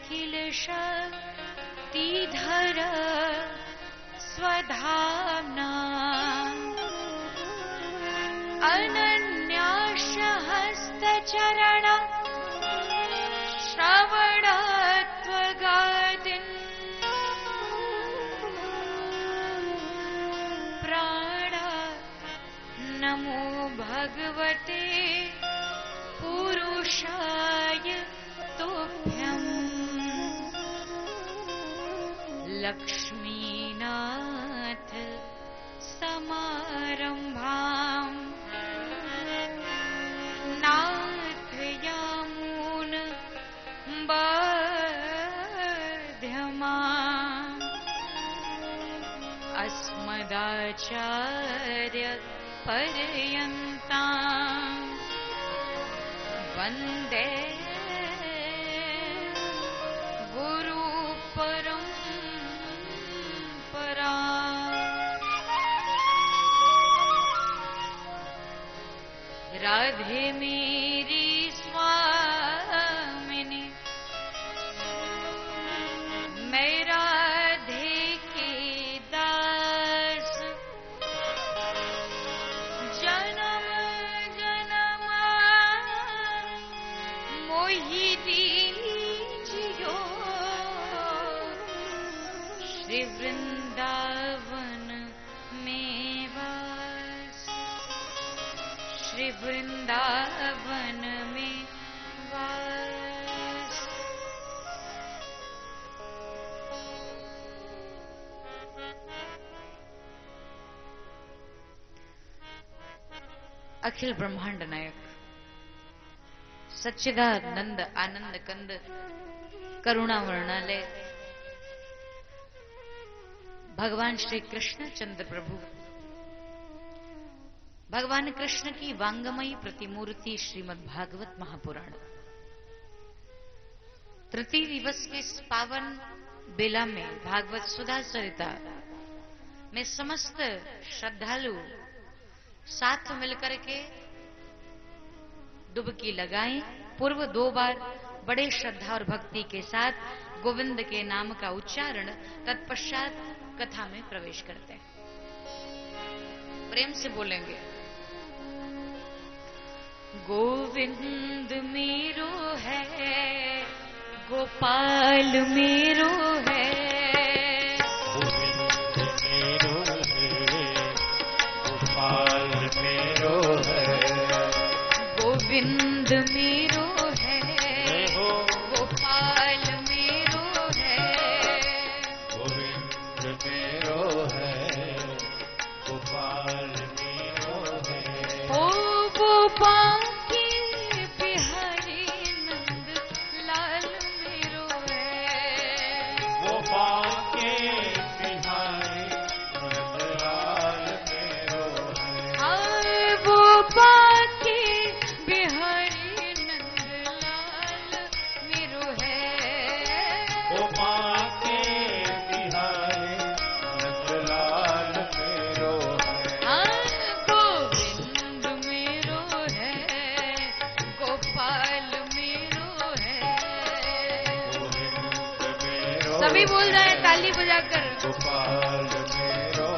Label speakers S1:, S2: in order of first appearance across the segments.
S1: अखिल शक्तिधर स्वधाम्ना अनन्याश हस्तचरण श्रवणत्वगादिन् प्राण नमो भगवते पुरुषाय तुभ्यम् लक्ष्मीनाथ समारम्भाम् नाथयामुन बध्यमाम् अस्मदाचार्य पर्यन्ताम् वन्दे गुरु परम्परा। राधे मेरी स्वामिनी मैं राधे के दास जन्म जन्म मोहि दीजियो श्री वृंदावन में वास श्री वृंदावन में वास। अखिल ब्रह्मांड नायक सच्चिदानंद आनंद कंद करुणा वर्णालय भगवान श्री कृष्ण चंद्र प्रभु भगवान कृष्ण की वांगमयी प्रतिमूर्ति श्रीमद् भागवत महापुराण तृतीय दिवस के इस पावन बेला में भागवत सुधा सरिता में समस्त श्रद्धालु साथ मिलकर के डुबकी लगाएं। पूर्व 2 बार बड़े श्रद्धा और भक्ति के साथ गोविंद के नाम का उच्चारण, तत्पश्चात कथा में प्रवेश करते हैं। प्रेम से बोलेंगे गोविंद मेरो है गोपाल मेरो है गोविंद मेरो है गोपाल मेरो है
S2: गोविंद मेरो है गोपाल मेरो है
S1: ओ गोपाल के बिहारी नंद लाल मेरो है
S2: गोपाल के बिहारी नंद लाल मेरो है
S1: हाय गोपाल के सभी बोल रहे हैं ताली बजाकर
S2: गोपाल मेरो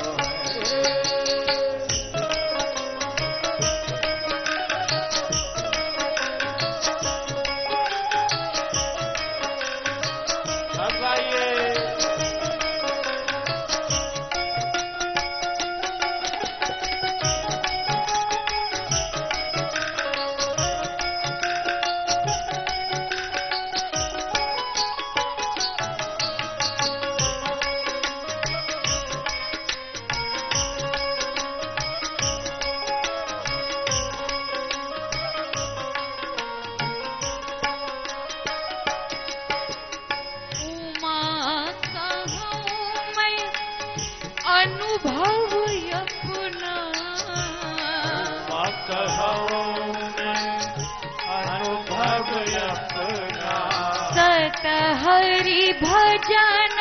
S1: हरि भजन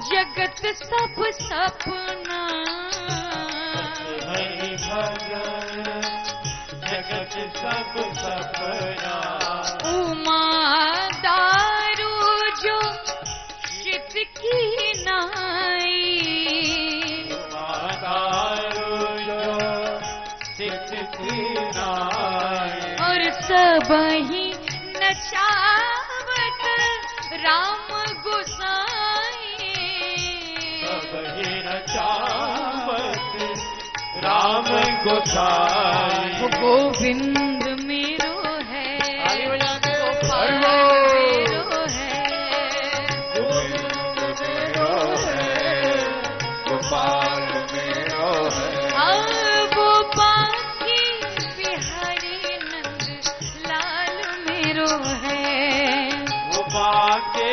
S1: जगत सब सपना
S2: हरि भजन जगत सब सपना
S1: उमा दारू सबही नचावत राम गोसाई।
S2: सबही नचावत राम गोसाई।
S1: गोविंद मेरो है,
S2: ताली बजा के
S1: गोपाल मेरो है,
S2: गोविंद मेरो है, गोपाल मेरो है।
S1: वो बाकी बिहारी नंद लाल मेरो है।
S2: वो बाके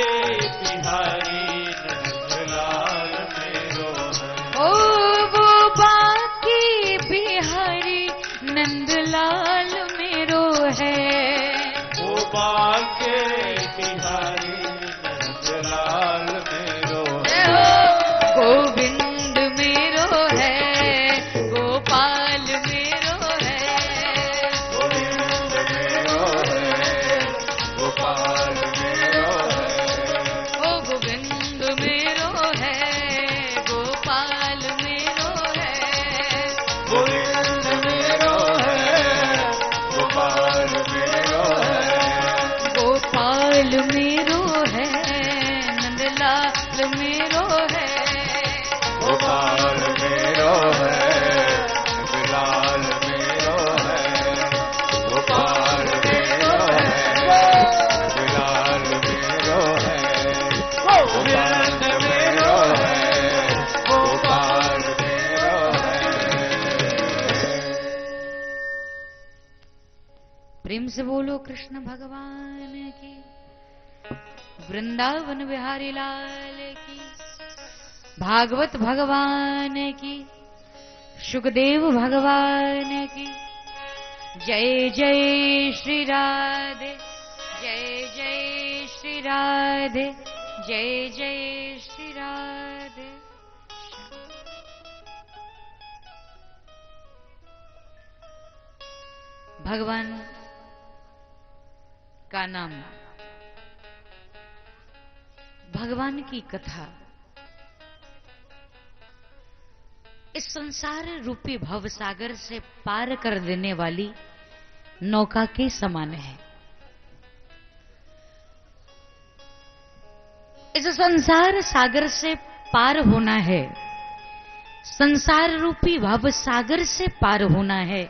S2: बिहारी नंदलाल मेरो है।
S1: ओ वो बाकी बिहारी नंदलाल मेरो है।
S2: वो बाके बिहारी नंदलाल मेरो है।
S1: गोविंद मेरो है, गोपाल मेरो है,
S2: गोविंद मेरो है, गोपाल मेरो है।
S1: ओ गोविंद मेरो है, गोपाल मेरो है,
S2: गोविंद मेरो है, गोपाल मेरो है।
S1: गोपाल मेरो है, नंदलाल मेरो है,
S2: गोपाल मेरो है, नंदलाल मेरो है। गोपाल मेरो है, नंदलाल मेरो है। गोविंद मेरो है, गोपाल मेरो है।
S1: प्रेम से बोलो कृष्ण भगवान की, वृंदावन बिहारी लाल की, भागवत भगवान की, सुखदेव भगवान की। जय जय श्री राधे, जय जय श्री राधे, जय जय श्री राधे। भगवान का नाम, भगवान की कथा इस संसार रूपी भवसागर से पार कर देने वाली नौका के समान है। इस संसार सागर से पार होना है, संसार रूपी भवसागर से पार होना है,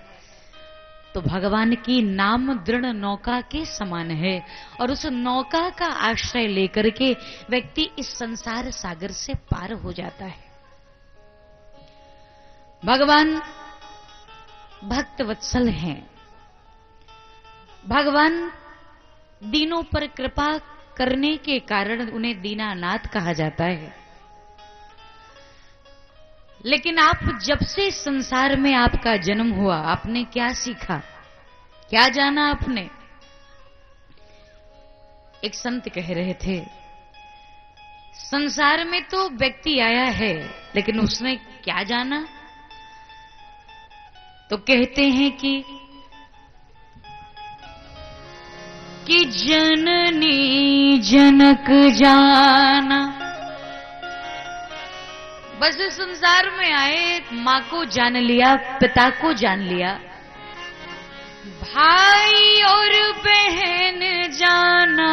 S1: तो भगवान की नाम दृढ़ नौका के समान है। और उस नौका का आश्रय लेकर के व्यक्ति इस संसार सागर से पार हो जाता है। भगवान भक्त वत्सल हैं। भगवान दीनों पर कृपा करने के कारण उन्हें दीनानाथ कहा जाता है। लेकिन आप जब से इस संसार में आपका जन्म हुआ, आपने क्या सीखा, क्या जाना आपने? एक संत कह रहे थे, संसार में तो व्यक्ति आया है, लेकिन उसने क्या जाना? तो कहते हैं कि जननी जनक जाना। बस इस संसार में आए, माँ को जान लिया, पिता को जान लिया, भाई और बहन जाना,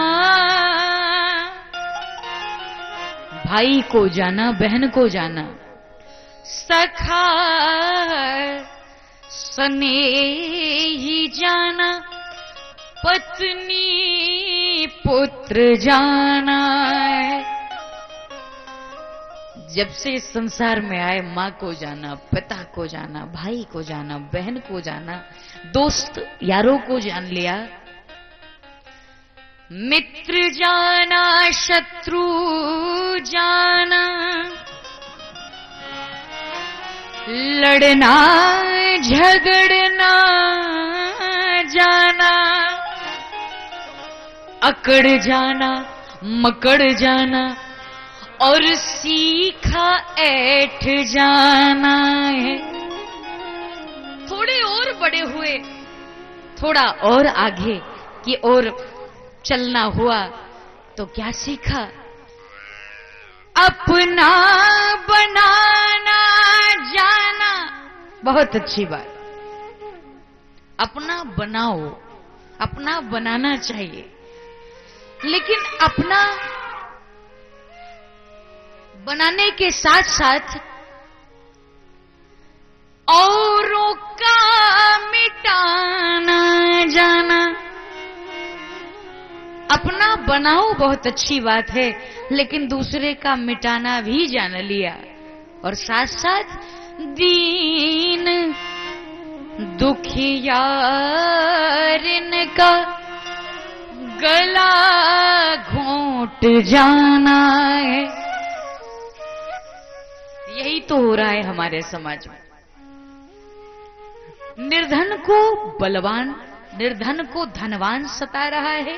S1: भाई को जाना, बहन को जाना, सखा स्नेही जाना, पत्नी पुत्र जाना है। जब से इस संसार में आए, माँ को जाना, पिता को जाना, भाई को जाना, बहन को जाना, दोस्त यारों को जान लिया, मित्र जाना, शत्रु जाना, लड़ना झगड़ना जाना, अकड़ जाना, मकड़ जाना, और सीखा ऐठ जाना है। थोड़े और बड़े हुए, थोड़ा और आगे की ओर चलना हुआ, तो क्या सीखा? अपना बनाना जाना। बहुत अच्छी बात, अपना बनाओ, अपना बनाना चाहिए, लेकिन अपना बनाने के साथ साथ औरों का मिटाना जाना। अपना बनाओ बहुत अच्छी बात है, लेकिन दूसरे का मिटाना भी जान लिया, और साथ साथ दीन दुखियारिन का गला घोंट जाना है। यही तो हो रहा है हमारे समाज में। निर्धन को बलवान, निर्धन को धनवान सता रहा है,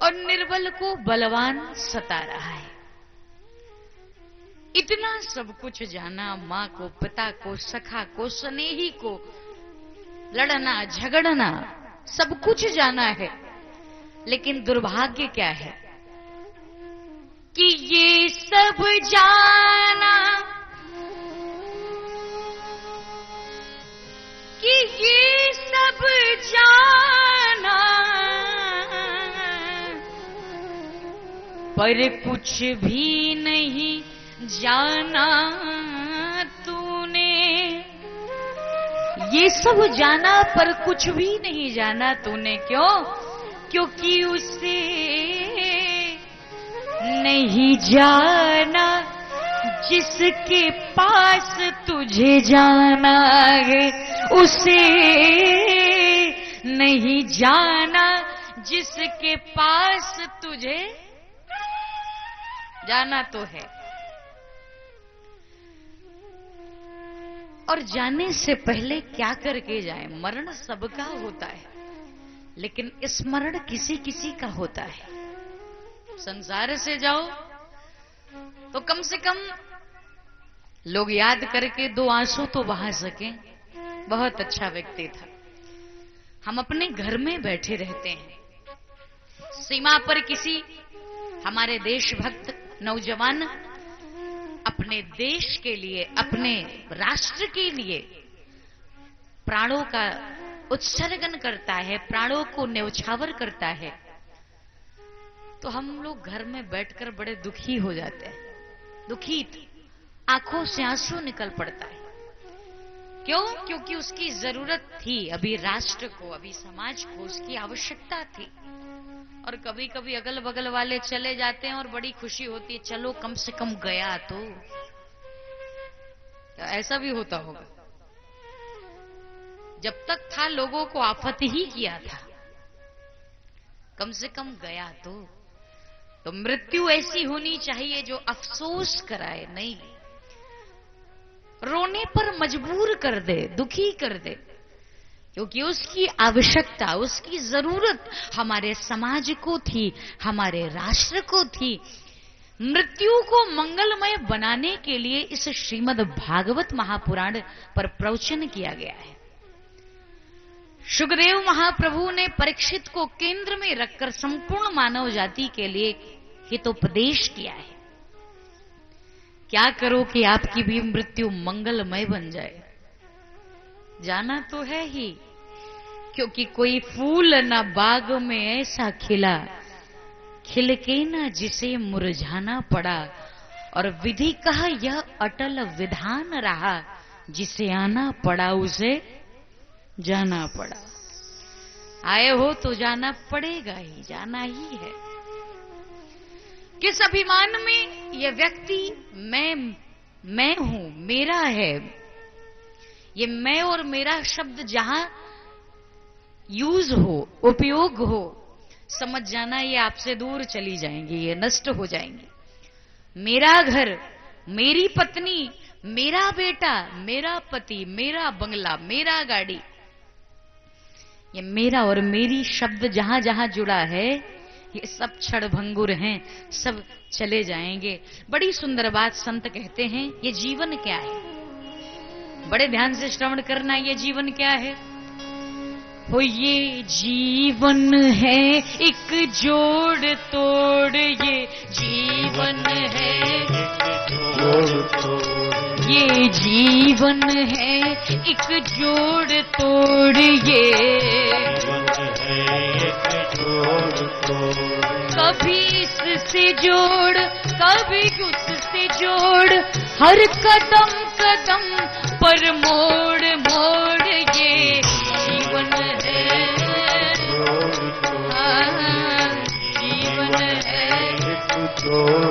S1: और निर्बल को बलवान सता रहा है। इतना सब कुछ जाना, माँ को, पिता को, सखा को, स्नेही को, लड़ना झगड़ना सब कुछ जाना है, लेकिन दुर्भाग्य क्या है कि ये सब जाना, कि ये सब जाना, पर कुछ भी नहीं जाना तूने। ये सब जाना पर कुछ भी नहीं जाना तूने। क्यों? क्योंकि उसे नहीं जाना जिसके पास तुझे जाना है। उसे नहीं जाना जिसके पास तुझे जाना तो है। और जाने से पहले क्या करके जाए? मरण सबका होता है, लेकिन स्मरण किसी किसी का होता है। संसार से जाओ तो कम से कम लोग याद करके दो आंसू तो बहा सकें। बहुत अच्छा व्यक्ति था। हम अपने घर में बैठे रहते हैं, सीमा पर किसी हमारे देशभक्त नौजवान अपने देश के लिए, अपने राष्ट्र के लिए प्राणों का उत्सर्जन करता है, प्राणों को न्यौछावर करता है, तो हम लोग घर में बैठकर बड़े दुखी हो जाते हैं। दुखी, आंखों से आंसू निकल पड़ता है। क्यों? क्योंकि उसकी जरूरत थी, अभी राष्ट्र को, अभी समाज को उसकी आवश्यकता थी। और कभी कभी अगल बगल वाले चले जाते हैं और बड़ी खुशी होती है, चलो कम से कम गया तो ऐसा भी होता होगा। जब तक था लोगों को आफत ही किया था, कम से कम गया तो मृत्यु ऐसी होनी चाहिए जो अफसोस कराए, नहीं रोने पर मजबूर कर दे, दुखी कर दे, क्योंकि उसकी आवश्यकता, उसकी जरूरत हमारे समाज को थी, हमारे राष्ट्र को थी। मृत्यु को मंगलमय बनाने के लिए इस श्रीमद् भागवत महापुराण पर प्रवचन किया गया है। शुकदेव महाप्रभु ने परीक्षित को केंद्र में रखकर संपूर्ण मानव जाति के लिए हितोपदेश किया है। क्या करो कि आपकी भी मृत्यु मंगलमय बन जाए? जाना तो है ही, क्योंकि कोई फूल न बाग में ऐसा खिला, खिल के न जिसे मुरझाना पड़ा, और विधि का यह अटल विधान रहा, जिसे आना पड़ा उसे जाना पड़ा। आए हो तो जाना पड़ेगा ही, जाना ही है। किस अभिमान में यह व्यक्ति मैं हूं, मेरा है, ये मैं और मेरा शब्द जहां यूज हो, उपयोग हो, समझ जाना ये आपसे दूर चली जाएंगी, ये नष्ट हो जाएंगी। मेरा घर, मेरी पत्नी, मेरा बेटा, मेरा पति, मेरा बंगला, मेरा गाड़ी, ये मेरा और मेरी शब्द जहां जहां जुड़ा है, ये सब क्षणभंगुर हैं, सब चले जाएंगे। बड़ी सुंदर बात संत कहते हैं, ये जीवन क्या है? बड़े ध्यान से श्रवण करना, ये जीवन क्या है? हो ये जीवन है एक जोड़ तोड़, ये जीवन है ये जीवन है एक जोड़ तोड़, ये कभी इससे जोड़ कभी उससे जोड़, हर कदम कदम पर मोड़ मोड़ ये जीवन है, जीवन है।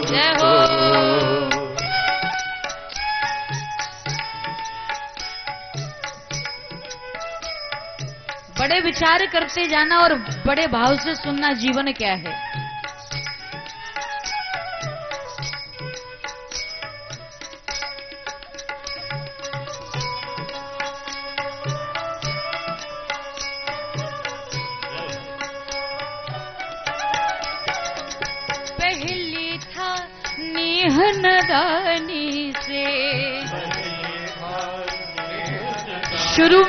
S1: जय हो। बड़े विचार करते जाना और बड़े भाव से सुनना जीवन क्या है। पहले था नेह नदानी से, शुरू